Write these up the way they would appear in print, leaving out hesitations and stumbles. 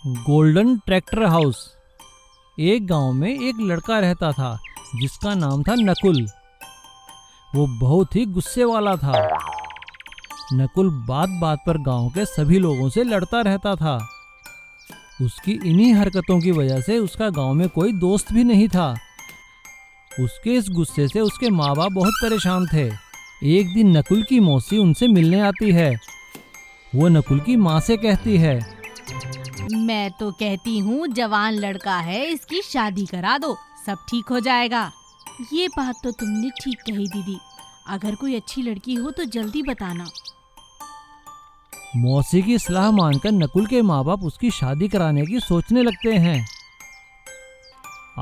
Golden tractor house. एक गांव में एक लड़का रहता था जिसका नाम था नकुल। वो बहुत ही गुस्से वाला था। नकुल बात बात पर गांव के सभी लोगों से लड़ता रहता था। उसकी इन्हीं हरकतों की वजह से उसका गांव में कोई दोस्त भी नहीं था। उसके इस गुस्से से उसके माँ बाप बहुत परेशान थे। एक दिन नकुल की मौसी उनसे मिलने आती है। वो नकुल की माँ से कहती है, मैं तो कहती हूँ जवान लड़का है, इसकी शादी करा दो, सब ठीक हो जाएगा। ये बात तो तुमने ठीक कही दीदी। अगर कोई अच्छी लड़की हो तो जल्दी बताना। मौसी की सलाह मानकर नकुल के माँ बाप उसकी शादी कराने की सोचने लगते हैं।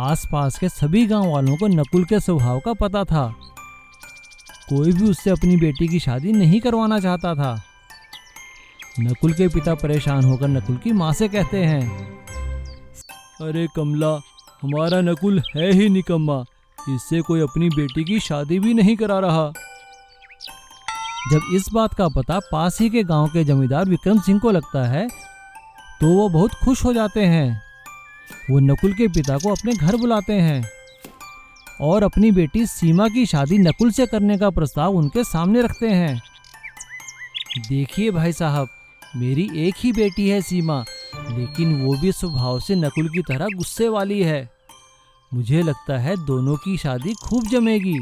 आसपास के सभी गांव वालों को नकुल के स्वभाव का पता था। कोई भी उससे अपनी बेटी की शादी नहीं करवाना चाहता था। नकुल के पिता परेशान होकर नकुल की माँ से कहते हैं, अरे कमला, हमारा नकुल है ही निकम्मा, इससे कोई अपनी बेटी की शादी भी नहीं करा रहा। जब इस बात का पता पास ही के गांव के जमींदार विक्रम सिंह को लगता है तो वो बहुत खुश हो जाते हैं। वो नकुल के पिता को अपने घर बुलाते हैं और अपनी बेटी सीमा की शादी नकुल से करने का प्रस्ताव उनके सामने रखते हैं। देखिए भाई साहब, मेरी एक ही बेटी है सीमा, लेकिन वो भी स्वभाव से नकुल की तरह गुस्से वाली है। मुझे लगता है दोनों की शादी खूब जमेगी।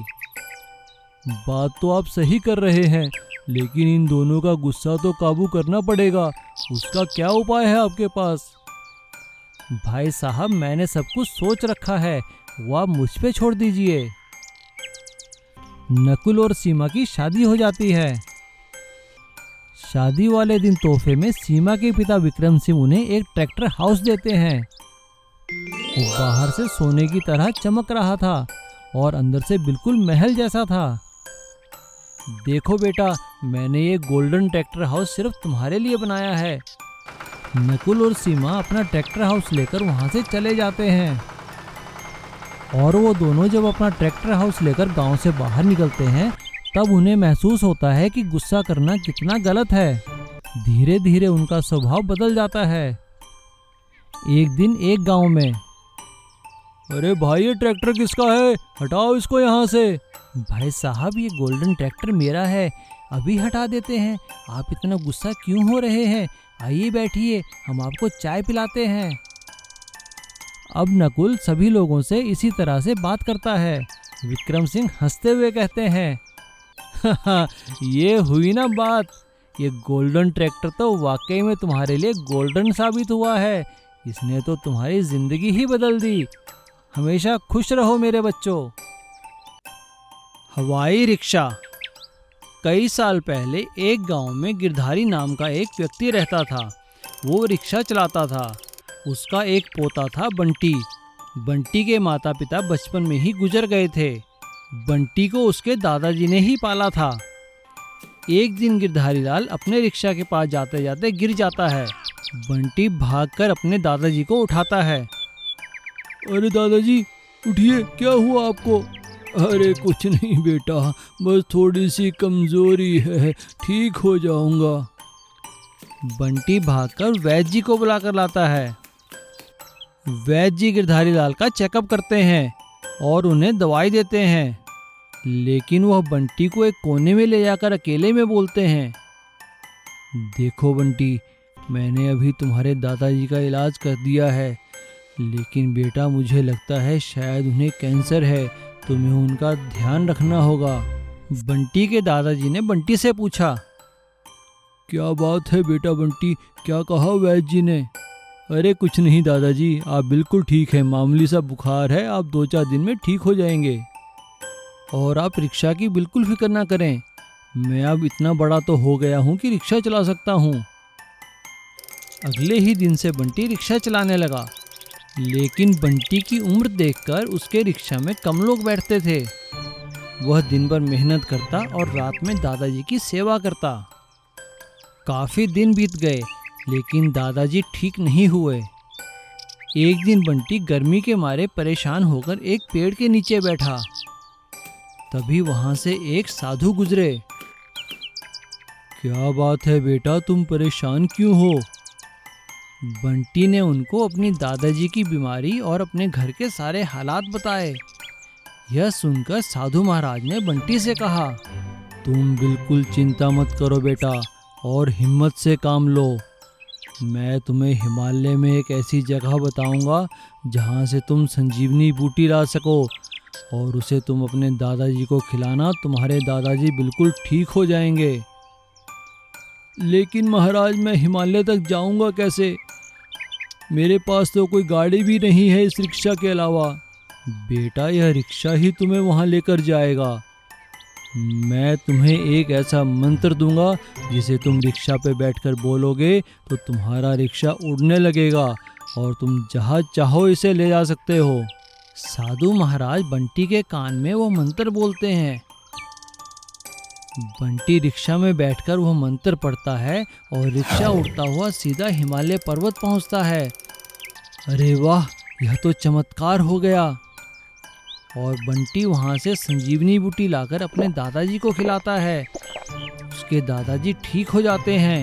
बात तो आप सही कर रहे हैं, लेकिन इन दोनों का गुस्सा तो काबू करना पड़ेगा। उसका क्या उपाय है आपके पास? भाई साहब, मैंने सब कुछ सोच रखा है, वो आप मुझ पे छोड़ दीजिए। नकुल और सीमा की शादी हो जाती है। शादी वाले दिन तोहफे में सीमा के पिता विक्रम सिंह उन्हें एक ट्रैक्टर हाउस देते हैं। वो बाहर से सोने की तरह चमक रहा था और अंदर से बिल्कुल महल जैसा था। देखो बेटा, मैंने ये गोल्डन ट्रैक्टर हाउस सिर्फ तुम्हारे लिए बनाया है। नकुल और सीमा अपना ट्रैक्टर हाउस लेकर वहां से चले जाते हैं और वो दोनों जब अपना ट्रैक्टर हाउस लेकर गांव से बाहर निकलते हैं तब उन्हें महसूस होता है कि गुस्सा करना कितना गलत है। धीरे धीरे उनका स्वभाव बदल जाता है। एक दिन एक गांव में, अरे भाई, ये ट्रैक्टर किसका है? हटाओ इसको यहाँ से। भाई साहब, ये गोल्डन ट्रैक्टर मेरा है, अभी हटा देते हैं। आप इतना गुस्सा क्यों हो रहे हैं? आइए बैठिए, हम आपको चाय पिलाते हैं। अब नकुल सभी लोगों से इसी तरह से बात करता है। विक्रम सिंह हंसते हुए कहते हैं, ये हुई ना बात। ये गोल्डन ट्रैक्टर तो वाकई में तुम्हारे लिए गोल्डन साबित हुआ है। इसने तो तुम्हारी जिंदगी ही बदल दी। हमेशा खुश रहो मेरे बच्चों। हवाई रिक्शा। कई साल पहले एक गांव में गिरधारी नाम का एक व्यक्ति रहता था। वो रिक्शा चलाता था। उसका एक पोता था बंटी। बंटी के माता पिता बचपन में ही गुजर गए थे। बंटी को उसके दादाजी ने ही पाला था। एक दिन गिरधारी लाल अपने रिक्शा के पास जाते जाते गिर जाता है। बंटी भागकर अपने दादाजी को उठाता है। अरे दादाजी, उठिए, क्या हुआ आपको? अरे कुछ नहीं बेटा, बस थोड़ी सी कमजोरी है, ठीक हो जाऊंगा। बंटी भागकर वैद्य जी को बुलाकर लाता है। वैद्य जी गिरधारी लाल का चेकअप करते हैं और उन्हें दवाई देते हैं, लेकिन वह बंटी को एक कोने में ले जाकर अकेले में बोलते हैं, देखो बंटी, मैंने अभी तुम्हारे दादाजी का इलाज कर दिया है, लेकिन बेटा मुझे लगता है शायद उन्हें कैंसर है, तुम्हें उनका ध्यान रखना होगा। बंटी के दादाजी ने बंटी से पूछा, क्या बात है बेटा बंटी, क्या कहा वैद्य जी ने? अरे कुछ नहीं दादाजी, आप बिल्कुल ठीक है, मामूली सा बुखार है, आप 2-4 दिन में ठीक हो जाएंगे। और आप रिक्शा की बिल्कुल फिक्र ना करें, मैं अब इतना बड़ा तो हो गया हूँ कि रिक्शा चला सकता हूँ। अगले ही दिन से बंटी रिक्शा चलाने लगा, लेकिन बंटी की उम्र देखकर उसके रिक्शा में कम लोग बैठते थे। वह दिन भर मेहनत करता और रात में दादाजी की सेवा करता। काफ़ी दिन बीत गए, लेकिन दादाजी ठीक नहीं हुए। एक दिन बंटी गर्मी के मारे परेशान होकर एक पेड़ के नीचे बैठा। तभी वहां से एक साधु गुजरे। क्या बात है बेटा, तुम परेशान क्यों हो? बंटी ने उनको अपनी दादाजी की बीमारी और अपने घर के सारे हालात बताए। यह सुनकर साधु महाराज ने बंटी से कहा, तुम बिल्कुल चिंता मत करो बेटा, और हिम्मत से काम लो। मैं तुम्हें हिमालय में एक ऐसी जगह बताऊंगा जहां से तुम संजीवनी बूटी ला सको, और उसे तुम अपने दादाजी को खिलाना। तुम्हारे दादाजी बिल्कुल ठीक हो जाएंगे। लेकिन महाराज, मैं हिमालय तक जाऊंगा कैसे? मेरे पास तो कोई गाड़ी भी नहीं है इस रिक्शा के अलावा। बेटा, यह रिक्शा ही तुम्हें वहां लेकर जाएगा। मैं तुम्हें एक ऐसा मंत्र दूंगा जिसे तुम रिक्शा पे बैठकर बोलोगे तो तुम्हारा रिक्शा उड़ने लगेगा और तुम जहाँ चाहो इसे ले जा सकते हो। साधु महाराज बंटी के कान में वो मंत्र बोलते हैं। बंटी रिक्शा में बैठकर वह मंत्र पढ़ता है और रिक्शा उड़ता हुआ सीधा हिमालय पर्वत पहुंचता है। अरे वाह, यह तो चमत्कार हो गया। और बंटी वहां से संजीवनी बूटी लाकर अपने दादाजी को खिलाता है। उसके दादाजी ठीक हो जाते हैं।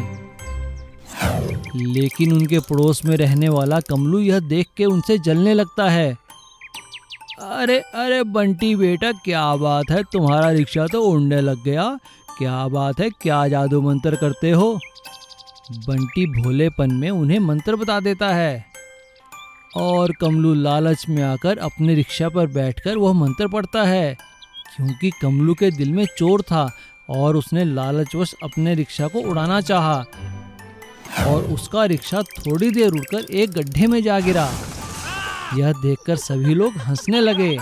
लेकिन उनके पड़ोस में रहने वाला कमलू यह देख के उनसे जलने लगता है। अरे अरे बंटी बेटा, क्या बात है, तुम्हारा रिक्शा तो उड़ने लग गया। क्या बात है, क्या जादू मंत्र करते हो? बंटी भोलेपन में उन्हें मंत्र बता देता है और कमलू लालच में आकर अपने रिक्शा पर बैठकर वह मंत्र पढ़ता है। क्योंकि कमलू के दिल में चोर था और उसने लालचवश अपने रिक्शा को उड़ाना चाहा और उसका रिक्शा थोड़ी देर उड़कर एक गड्ढे में जा गिरा। यह देखकर सभी लोग हंसने लगे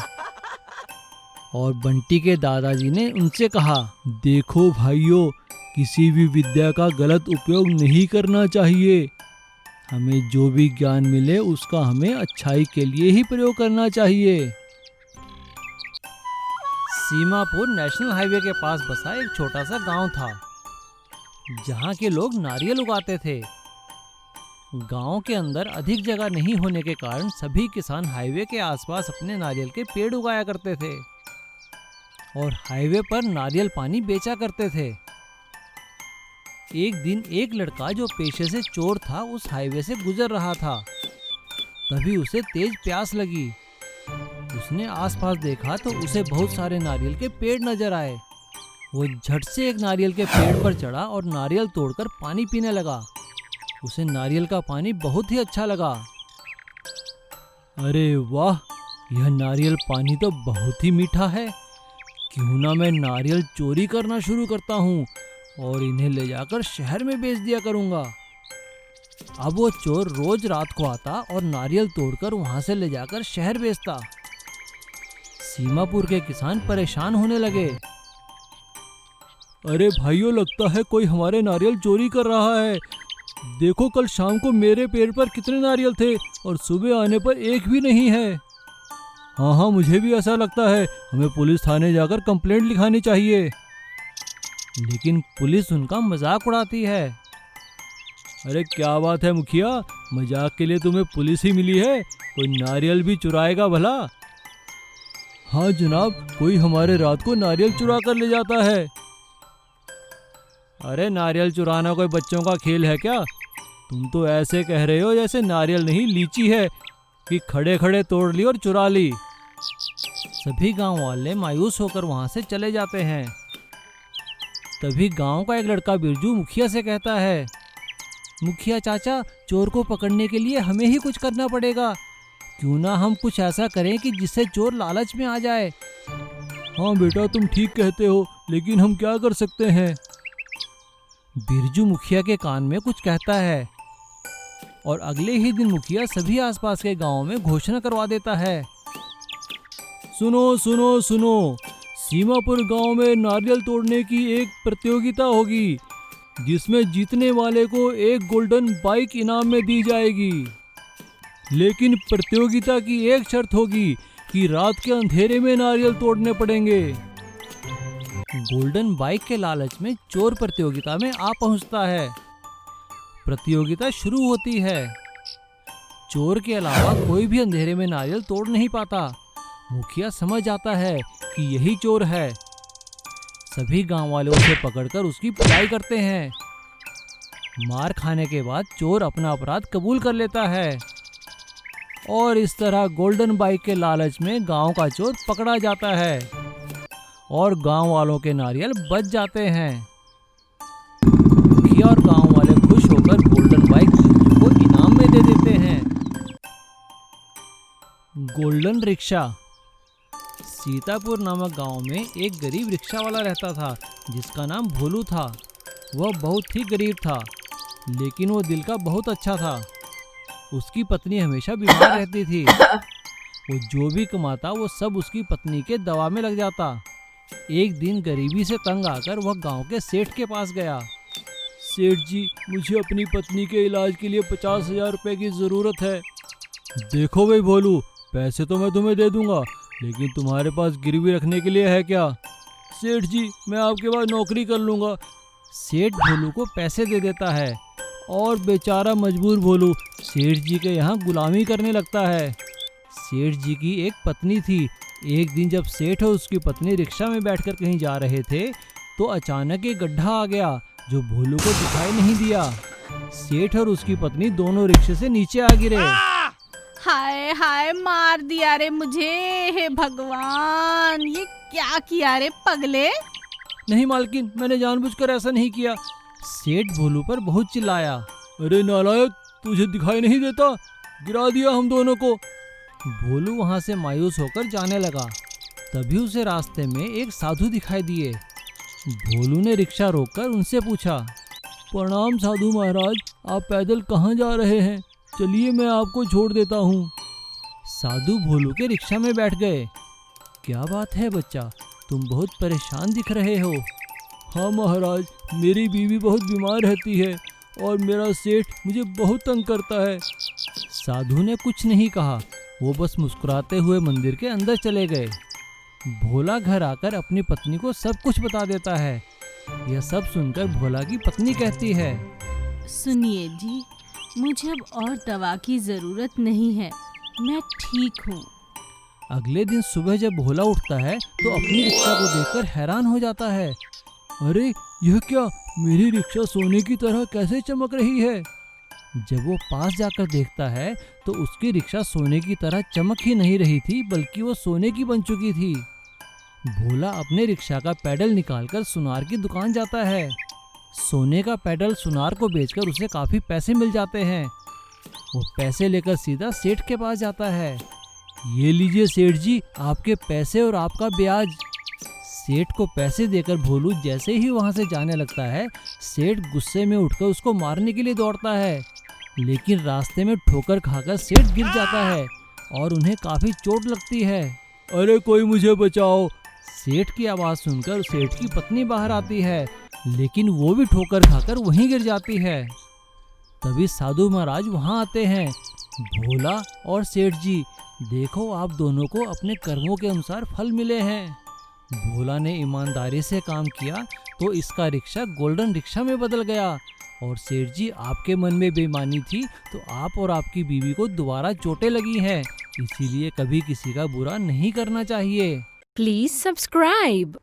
और बंटी के दादाजी ने उनसे कहा, देखो भाइयों, किसी भी विद्या का गलत उपयोग नहीं करना चाहिए। हमें जो भी ज्ञान मिले उसका हमें अच्छाई के लिए ही प्रयोग करना चाहिए। सीमापुर नेशनल हाईवे के पास बसा एक छोटा सा गांव था जहां के लोग नारियल उगाते थे। गांव के अंदर अधिक जगह नहीं होने के कारण सभी किसान हाईवे के आसपास अपने नारियल के पेड़ उगाया करते थे और हाईवे पर नारियल पानी बेचा करते थे। एक दिन एक लड़का जो पेशे से चोर था उस हाईवे से गुजर रहा था। तभी उसे तेज प्यास लगी। उसने आसपास देखा तो उसे बहुत सारे नारियल के पेड़ नजर आए। वो झट से एक नारियल के पेड़ पर चढ़ा और नारियल तोड़कर पानी पीने लगा। उसे नारियल का पानी बहुत ही अच्छा लगा। अरे वाह, यह नारियल पानी तो बहुत ही मीठा है। क्यों ना मैं नारियल चोरी करना शुरू करता हूँ और इन्हें ले जाकर शहर में बेच दिया करूँगा। अब वो चोर रोज रात को आता और नारियल तोड़कर वहाँ से ले जाकर शहर बेचता। सीमापुर के किसान परेशान होने लगे। अरे भाइयों, लगता है कोई हमारे नारियल चोरी कर रहा है। देखो, कल शाम को मेरे पेड़ पर कितने नारियल थे और सुबह आने पर एक भी नहीं है। हाँ, मुझे भी ऐसा लगता है। हमें पुलिस थाने जाकर कंप्लेंट लिखानी चाहिए। लेकिन पुलिस उनका मजाक उड़ाती है। अरे क्या बात है मुखिया, मजाक के लिए तुम्हें पुलिस ही मिली है? कोई नारियल भी चुराएगा भला? हाँ जनाब, कोई हमारे रात को नारियल चुरा कर ले जाता है। अरे नारियल चुराना कोई बच्चों का खेल है क्या? तुम तो ऐसे कह रहे हो जैसे नारियल नहीं लीची है कि खड़े खड़े तोड़ ली और चुरा ली। सभी गांव वाले मायूस होकर वहां से चले जाते हैं। तभी गांव का एक लड़का बिरजू मुखिया से कहता है, मुखिया चाचा, चोर को पकड़ने के लिए हमें ही कुछ करना पड़ेगा। क्यों ना हम कुछ ऐसा करें कि जिससे चोर लालच में आ जाए। हाँ बेटा, तुम ठीक कहते हो, लेकिन हम क्या कर सकते हैं? बिरजू मुखिया के कान में कुछ कहता है और अगले ही दिन मुखिया सभी आसपास के गांवों में घोषणा करवा देता है, सुनो सुनो सुनो, सीमापुर गांव में नारियल तोड़ने की एक प्रतियोगिता होगी जिसमें जीतने वाले को एक गोल्डन बाइक इनाम में दी जाएगी। लेकिन प्रतियोगिता की एक शर्त होगी कि रात के अंधेरे में नारियल तोड़ने पड़ेंगे। गोल्डन बाइक के लालच में चोर प्रतियोगिता में आ पहुंचता है। प्रतियोगिता शुरू होती है। चोर के अलावा कोई भी अंधेरे में नारियल तोड़ नहीं पाता। मुखिया समझ आता है कि यही चोर है। सभी गांव वाले उसे पकड़कर उसकी पिटाई करते हैं। मार खाने के बाद चोर अपना अपराध कबूल कर लेता है और इस तरह गोल्डन बाइक के लालच में गांव का चोर पकड़ा जाता है और गांव वालों के नारियल बच जाते हैं। मुखिया और गांव वाले खुश होकर गोल्डन बाइक जीतू को इनाम में दे देते हैं। Golden rickshaw. सीतापुर नामक गांव में एक गरीब रिक्शा वाला रहता था जिसका नाम भोलू था। वह बहुत ही गरीब था लेकिन वो दिल का बहुत अच्छा था। उसकी पत्नी हमेशा बीमार रहती थी। वो जो भी कमाता वो सब उसकी पत्नी के दवा में लग जाता। एक दिन गरीबी से तंग आकर वह गांव के सेठ के पास गया। सेठ जी, मुझे अपनी पत्नी के इलाज के लिए 50,000 रुपए की ज़रूरत है। देखो भाई भोलू, पैसे तो मैं तुम्हें दे दूंगा लेकिन तुम्हारे पास गिरवी रखने के लिए है क्या? सेठ जी, मैं आपके पास नौकरी कर लूँगा। सेठ भोलू को पैसे दे देता है और बेचारा मजबूर भोलू सेठ जी के यहाँ गुलामी करने लगता है। सेठ जी की एक पत्नी थी। एक दिन जब सेठ और उसकी पत्नी रिक्शा में बैठकर कहीं जा रहे थे तो अचानक एक गड्ढा आ गया जो भोलू को दिखाई नहीं दिया। सेठ और उसकी पत्नी दोनों रिक्शे से नीचे आ गिरे। हाय हाय, मार दिया रे मुझे। हे भगवान, ये क्या किया रे पगले? नहीं मालकिन, मैंने जानबूझकर ऐसा नहीं किया। सेठ भोलू पर बहुत चिल्लाया। अरे नालायक, तुझे दिखाई नहीं देता? गिरा दिया हम दोनों को। भोलू वहां से मायूस होकर जाने लगा। तभी उसे रास्ते में एक साधु दिखाई दिए। भोलू ने रिक्शा रोककर उनसे पूछा, प्रणाम साधु महाराज, आप पैदल कहाँ जा रहे हैं? चलिए मैं आपको छोड़ देता हूँ। साधु भोलू के रिक्शा में बैठ गए। क्या बात है बच्चा, तुम बहुत परेशान दिख रहे हो। हाँ महाराज, मेरी बीवी बहुत बीमार रहती है और मेरा सेठ मुझे बहुत तंग करता है। साधु ने कुछ नहीं कहा, वो बस मुस्कुराते हुए मंदिर के अंदर चले गए। भोला घर आकर अपनी पत्नी को सब कुछ बता देता है। यह सब सुनकर भोला की पत्नी कहती है, सुनिए जी, मुझे अब और दवा की जरूरत नहीं है, मैं ठीक हूँ। अगले दिन सुबह जब भोला उठता है तो अपनी रिक्शा को देखकर हैरान हो जाता है। अरे यह क्या, मेरी रिक्शा सोने की तरह कैसे चमक रही है? जब वो पास जाकर देखता है तो उसकी रिक्शा सोने की तरह चमक ही नहीं रही थी बल्कि वो सोने की बन चुकी थी। भोला अपने रिक्शा का पैडल निकालकर सुनार की दुकान जाता है। सोने का पैडल सुनार को बेचकर उसे काफ़ी पैसे मिल जाते हैं। वो पैसे लेकर सीधा सेठ के पास जाता है। ये लीजिए सेठ जी, आपके पैसे और आपका ब्याज। सेठ को पैसे देकर भोलू जैसे ही वहां से जाने लगता है, सेठ गुस्से में उठकर उसको मारने के लिए दौड़ता है, लेकिन रास्ते में ठोकर खाकर सेठ गिर जाता है और उन्हें काफी चोट लगती है। अरे कोई मुझे बचाओ। सेठ की आवाज सुनकर सेठ की पत्नी बाहर आती है, लेकिन वो भी ठोकर खाकर वहीं गिर जाती है। तभी साधु महाराज वहां आते हैं। भोला और सेठ जी, देखो आप दोनों को अपने कर्मों के अनुसार फल मिले हैं। भोला ने ईमानदारी से काम किया तो इसका रिक्शा गोल्डन रिक्शा में बदल गया। और सेठ जी, आपके मन में बेईमानी थी तो आप और आपकी बीवी को दोबारा चोटें लगी हैं, इसीलिए कभी किसी का बुरा नहीं करना चाहिए। Please subscribe.